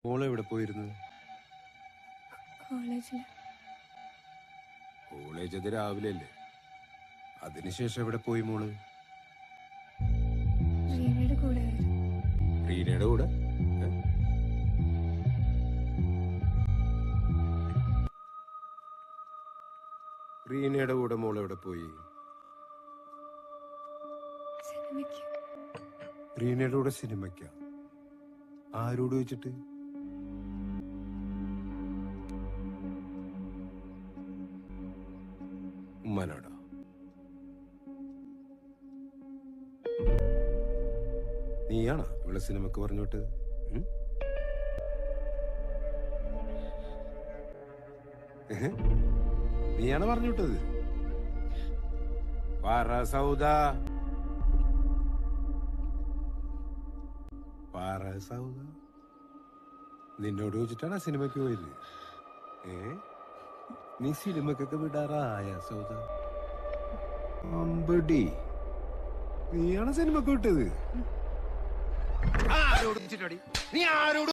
മോളെ എവിടെ പോയിരുന്നു? കോളേജില്. കോളേജ് അത് രാവിലെ അല്ലേ? അതിനുശേഷം എവിടെ പോയി മോള്? റീനയുടെ കൂടെ. റീനയുടെ കൂടെ? റീനയുടെ കൂടെ മോൾ എവിടെ പോയി? സിനിമയ്ക്ക്. റീനയുടെ കൂടെ സിനിമയ്ക്കാ? ആരോട് ചോദിച്ചിട്ട്? ഉമ്മനോടോ? നീയാണോ ഇവിടെ സിനിമക്ക് പറഞ്ഞോട്ട്? നീയാണ് പറഞ്ഞുവിട്ടത്? പറ സൗദ, പറ സൗദ. നിന്നോട് ചോദിച്ചിട്ടാണ് സിനിമയ്ക്ക് പോയത്? നീ സിനിമക്കൊക്കെ വിടാറായ സൗദ? അമ്പടി, നീയാണ് സിനിമക്ക് വിട്ടത്? ആരോട് നീ ആരോട്